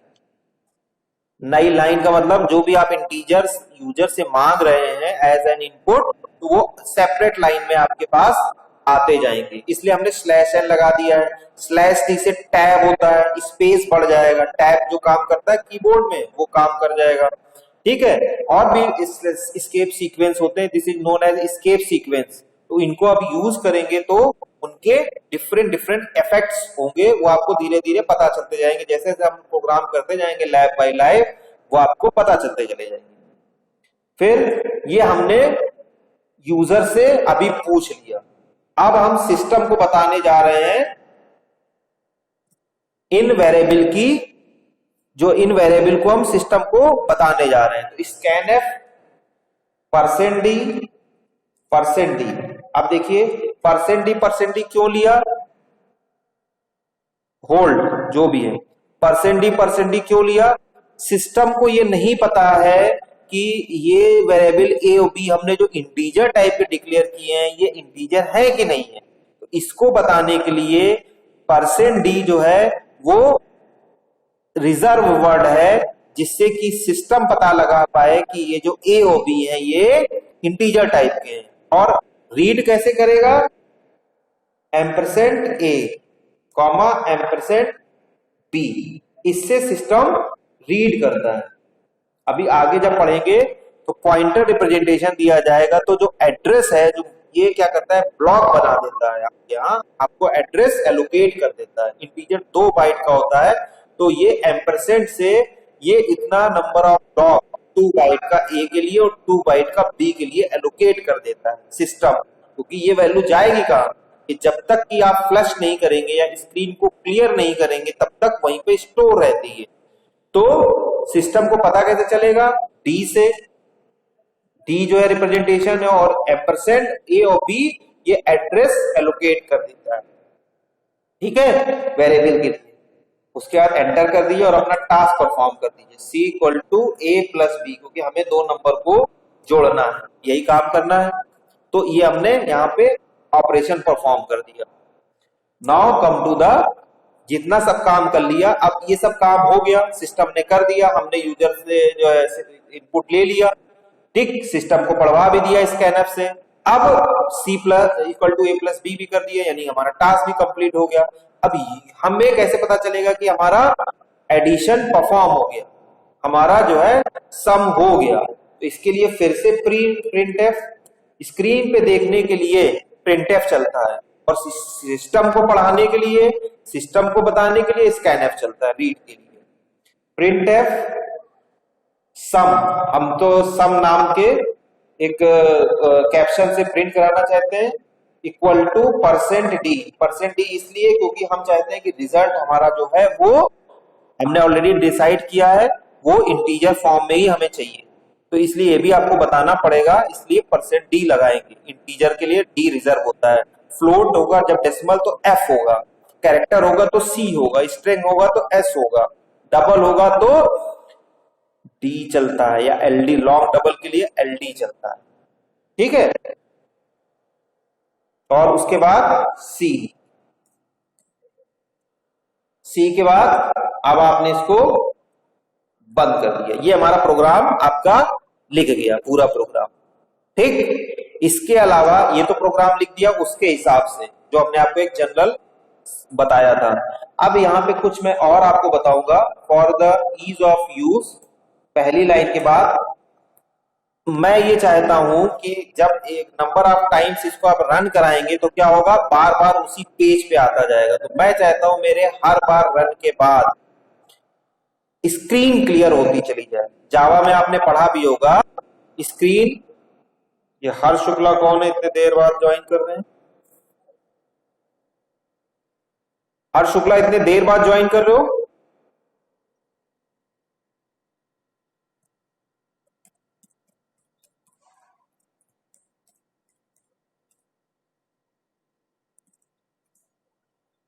नई लाइन का मतलब जो भी आप इंटीजर्स यूजर से मांग रहे हैं एज एन इनपुट, तो वो सेपरेट लाइन में आपके पास आते जाएंगे। इसलिए हमने /n लगा दिया है। /t से टैब होता है, स्पेस बढ़ जाएगा। टैब जो काम करता है कीबोर्ड में वो काम कर जाएगा। ठीक है, और भी एस्केप सीक्वेंस होते हैं, this is known as escape sequence. तो इनको आप यूज करेंगे तो उनके डिफरेंट इफेक्ट्स होंगे, वो आपको धीरे धीरे पता चलते जाएंगे। जैसे जैसे हम प्रोग्राम करते जाएंगे लैब बाय लैब, वो आपको पता चलते चले जाएंगे। फिर ये हमने यूजर से अभी पूछ लिया। अब हम सिस्टम को बताने जा रहे हैं इन वेरिएबल की, जो इन वेरिएबल को हम सिस्टम को बताने जा रहे हैं। तो scanf %d। अब देखिए %d क्यों लिया, होल्ड जो भी है, %d क्यों लिया। सिस्टम को ये नहीं पता है कि ये वेरिएबल a और b हमने जो इंटीजर टाइप के डिक्लेयर किए हैं ये इंटीजर है कि नहीं है। तो इसको बताने के लिए %d जो है वो रिजर्व वर्ड है, जिससे कि सिस्टम पता लगा पाए कि ये जो a और b है ये इंटीजर टाइप के हैं। और रीड कैसे करेगा, $a, $b, इससे सिस्टम रीड करता है। अभी आगे जब पढ़ेंगे तो पॉइंटर रिप्रेजेंटेशन दिया जाएगा, तो जो एड्रेस है, जो ये क्या करता है, ब्लॉक बना देता है। यहाँ आपको एड्रेस एलोकेट कर देता है। इंटीजर 2 बाइट का होता है, तो ये एम्परसेंड से ये इतना नंबर ऑफ ब्लॉक 2 बाइट का A के लिए और 2 बाइट का B के लिए एलोकेट कर देता है सिस्टम। क्योंकि ये वैल्यू जाएगी कहां, कि जब तक कि आप फ्लश नहीं करेंगे या स्क्रीन को क्लियर नहीं करेंगे तब तक वहीं पे स्टोर रहती है। तो सिस्टम को पता कैसे चलेगा, D से, D जो है रिप्रेजेंटेशन है, और एम्परसेंड A और B ये एड्रेस एलोकेट कर देता है। ठीक है, वेरिएबल के लिए। उसके बाद एंटर कर दीजिए और अपना टास्क परफॉर्म कर दीजिए, C = A + B, क्योंकि हमें 2 नंबर को जोड़ना है, यही काम करना है। तो ये हमने यहाँ पे ऑपरेशन परफॉर्म कर दिया। नाउ कम टू द, जितना सब काम कर लिया, अब ये सब काम हो गया, सिस्टम ने कर दिया, हमने यूजर से जो है इनपुट ले लिया। ठीक, सिस्टम को पढ़वा भी दिया स्कैनफ से। अब C = A + B भी कर दिया, यानी हमारा टास्क भी कंप्लीट हो गया। अब हमें कैसे पता चलेगा कि हमारा एडिशन परफॉर्म हो गया, हमारा जो है सम हो गया। तो इसके लिए फिर से printf, स्क्रीन पे देखने के लिए printf चलता है, और सिस्टम को पढ़ाने के लिए, सिस्टम को बताने के लिए scanf चलता है, रीड के लिए। printf सम, हम तो सम नाम के एक कैप्शन से प्रिंट कराना चाहते हैं इक्वल टू %d। %d इसलिए क्योंकि हम चाहते हैं कि रिजल्ट हमारा जो है वो हमने ऑलरेडी डिसाइड किया है, वो इंटीजर फॉर्म में ही हमें चाहिए। तो इसलिए ये भी आपको बताना पड़ेगा, इसलिए %d लगाएंगे। इंटीजर के लिए d रिजर्व होता है, फ्लोट होगा जब डेसिमल तो f होगा, कैरेक्टर होगा तो c होगा, स्ट्रिंग होगा तो s होगा, डबल होगा तो d चलता है, या ld लॉन्ग डबल के लिए ld चलता है। ठीक है, और उसके बाद C के बाद अब आपने इसको बंद कर दिया। ये हमारा प्रोग्राम आपका लिख गया, पूरा प्रोग्राम। ठीक, इसके अलावा ये तो प्रोग्राम लिख दिया उसके हिसाब से जो हमने आपको एक जनरल बताया था। अब यहां पे कुछ मैं और आपको बताऊंगा for the ease of use. पहली लाइन के बाद मैं ये चाहता हूं कि जब एक नंबर ऑफ टाइम्स इसको आप रन कराएंगे तो क्या होगा, बार बार उसी पेज पे आता जाएगा। तो मैं चाहता हूं मेरे हर बार रन के बाद स्क्रीन क्लियर होती चली जाए। जावा में आपने पढ़ा भी होगा स्क्रीन। ये हर्ष शुक्ला कौन है, इतने देर बाद ज्वाइन कर रहे हैं? हर्ष शुक्ला इतने देर बाद ज्वाइन कर रहे हो?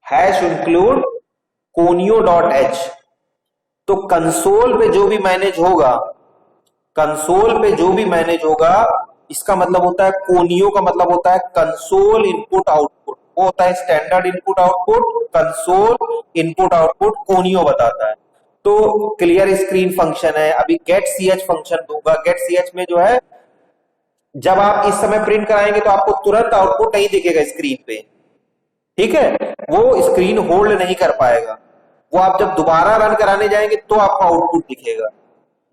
Hash include conio.h। तो कंसोल पे जो भी मैनेज होगा, कंसोल पे जो भी मैनेज होगा, इसका मतलब होता है कोनियो का मतलब होता है कंसोल इनपुट आउटपुट। वो होता है standard input output, console input output conio बताता है। तो क्लियर स्क्रीन फंक्शन है, अभी गेट ch फंक्शन दूंगा। गेट ch में जो है जब आप इस समय प्रिंट कराएंगे तो आपको तुरंत आउटपुट नहीं दिखेगा स्क्रीन पे। ठीक है, वो स्क्रीन होल्ड नहीं कर पाएगा, वो आप जब दोबारा रन कराने जाएंगे तो आपको आउटपुट दिखेगा।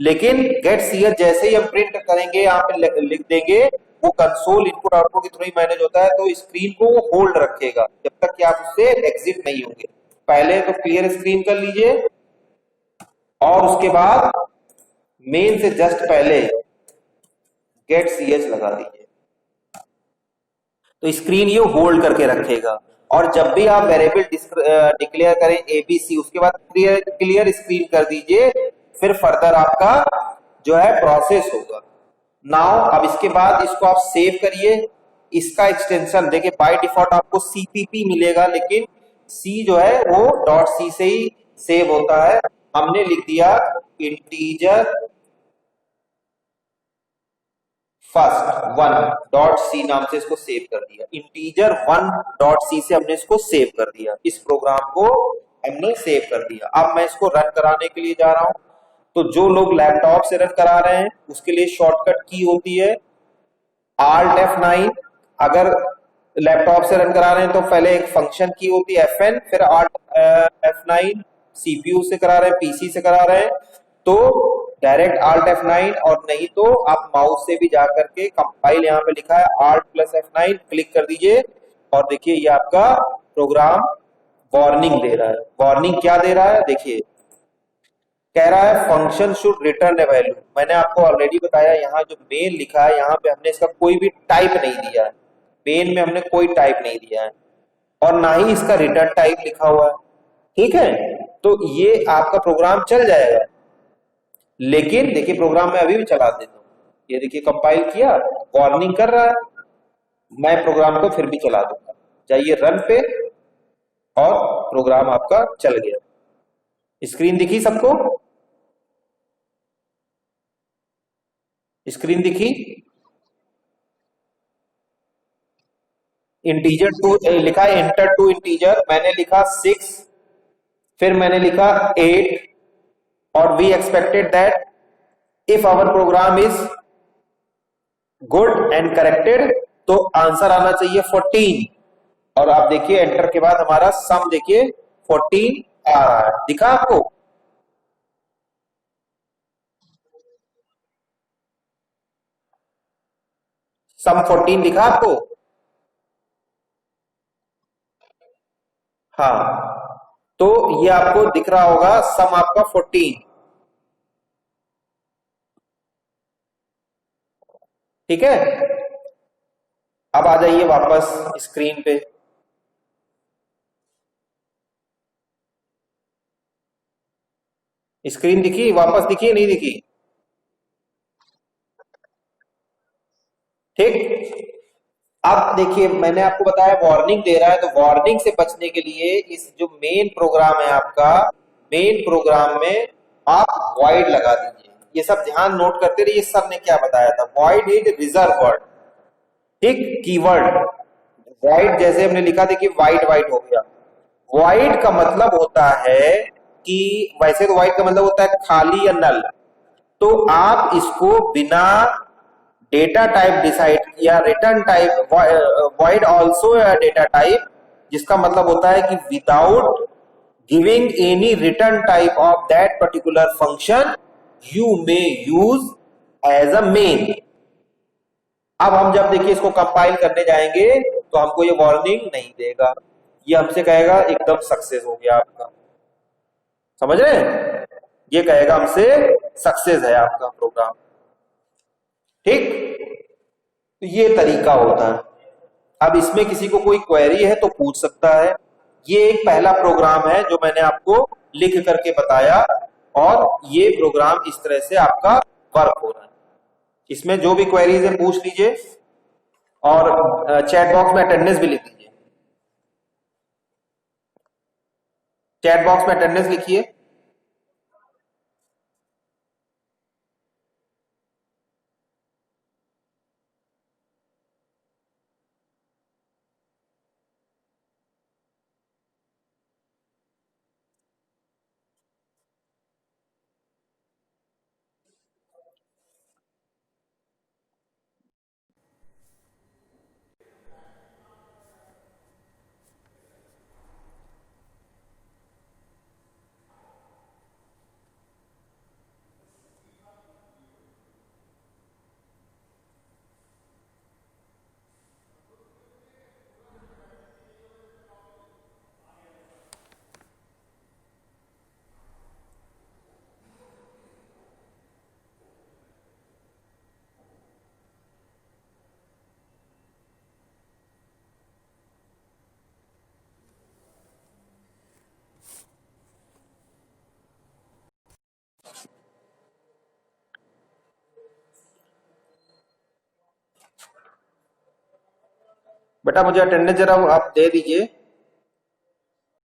लेकिन गेट ch जैसे ही हम प्रिंट करेंगे यहाँ पे लिख देंगे, वो कंसोल इनपुट आउटपुट के थ्रू ही मैनेज होता है, तो स्क्रीन को वो होल्ड रखेगा जब तक कि आप उससे एग्जिट नहीं होंगे। पहले तो क्लियर स्क्रीन कर लीजिए और उसके बाद मेन से जस्ट पहले गेट ch लगा दीजिए, तो स्क्रीन ये होल्ड करके रखेगा। और जब भी आप वेरिएबल डिक्लेयर करें एबीसी, उसके बाद क्लियर स्क्रीन कर दीजिए, फिर फर्दर आपका जो है प्रोसेस होगा। नाउ अब इसके बाद इसको आप सेव करिए। इसका एक्सटेंशन देखिए, बाय डिफॉल्ट आपको सीपीपी मिलेगा, लेकिन सी जो है वो .c से ही सेव होता है। हमने लिख दिया इंटीजर फर्स्ट 1.c नाम से इसको सेव कर दिया। इंटीजर 1.c से हमने इसको सेव कर दिया, इस प्रोग्राम को हमने सेव कर दिया। अब मैं इसको रन कराने के लिए जा रहा हूं। तो जो लोग लैपटॉप से रन करा रहे हैं उसके लिए शॉर्टकट की होती है Alt F9। अगर लैपटॉप से रन करा रहे हैं तो पहले एक फंक्शन की होती है Fn, फिर Alt F9। सीपीयू से करा रहे हैं, पीसी से करा रहे हैं तो डायरेक्ट Alt F9, और नहीं तो आप माउस से भी जाकर के कंपाइल, यहाँ पे लिखा है Alt+F9 क्लिक कर दीजिए और देखिए ये आपका प्रोग्राम वार्निंग दे रहा है। वार्निंग क्या दे रहा है देखिए, कह रहा है function should return A value. मैंने आपको ऑलरेडी बताया, यहाँ जो मेन लिखा है यहाँ पे हमने इसका कोई भी टाइप नहीं दिया है, मेन में हमने कोई टाइप नहीं दिया है और ना ही इसका रिटर्न टाइप लिखा हुआ है। ठीक है, तो ये आपका प्रोग्राम चल जाएगा। लेकिन देखिए प्रोग्राम में अभी भी चला देता हूं, ये देखिए कंपाइल किया, वार्निंग कर रहा है, मैं प्रोग्राम को फिर भी चला दूंगा। जाइए रन पे और प्रोग्राम आपका चल गया। स्क्रीन दिखी सबको? स्क्रीन दिखी? इंटीजर 2 लिखा है, एंटर टू इंटीजर, मैंने लिखा 6, फिर मैंने लिखा 8 और we expected that if our program is good and corrected तो आंसर आना चाहिए 14। और आप देखिए एंटर के बाद हमारा सम देखिए 14 आ रहा है। दिखा आपको? सम 14 दिखा आपको? हाँ, तो ये आपको दिख रहा होगा सम आपका 14। ठीक है, अब आ जाइए वापस स्क्रीन पे। स्क्रीन दिखी, वापस दिखी नहीं दिखी? ठीक। अब देखिए, मैंने आपको बताया वार्निंग दे रहा है, तो वार्निंग से बचने के लिए इस जो मेन प्रोग्राम है आपका, मेन प्रोग्राम में आप वॉइड लगा दीजिए। ये सब ध्यान नोट करते रहिए, सर ने क्या बताया था। वॉइड इज रिजर्व वर्ड, ठीक, कीवर्ड। वॉइड जैसे हमने लिखा, देखिए वाइट वाइट हो गया। वॉइड का मतलब होता है कि, वैसे तो वाइड का मतलब होता है खाली या नल, तो आप इसको बिना डेटा टाइप डिसाइड किया, return type, void also data type, जिसका मतलब होता है कि without giving any return type of that particular function you may use as a main. अब हम जब देखिए इसको कंपाइल करने जाएंगे तो हमको ये वार्निंग नहीं देगा, ये हमसे कहेगा एकदम सक्सेस हो गया आपका। समझ रहे हैं? ये कहेगा हमसे सक्सेस है आपका प्रोग्राम। ठीक, तो ये तरीका होता है। अब इसमें किसी को कोई क्वेरी है तो पूछ सकता है। ये एक पहला प्रोग्राम है जो मैंने आपको लिख करके बताया, और ये प्रोग्राम इस तरह से आपका वर्क हो रहा है। इसमें जो भी क्वेरीज है पूछ लीजिए, और चैट बॉक्स में अटेंडेंस भी लिख दीजिए। चैट बॉक्स में अटेंडेंस लिखिए। बेटा मुझे अटेंडेंस जरा आप दे दीजिए।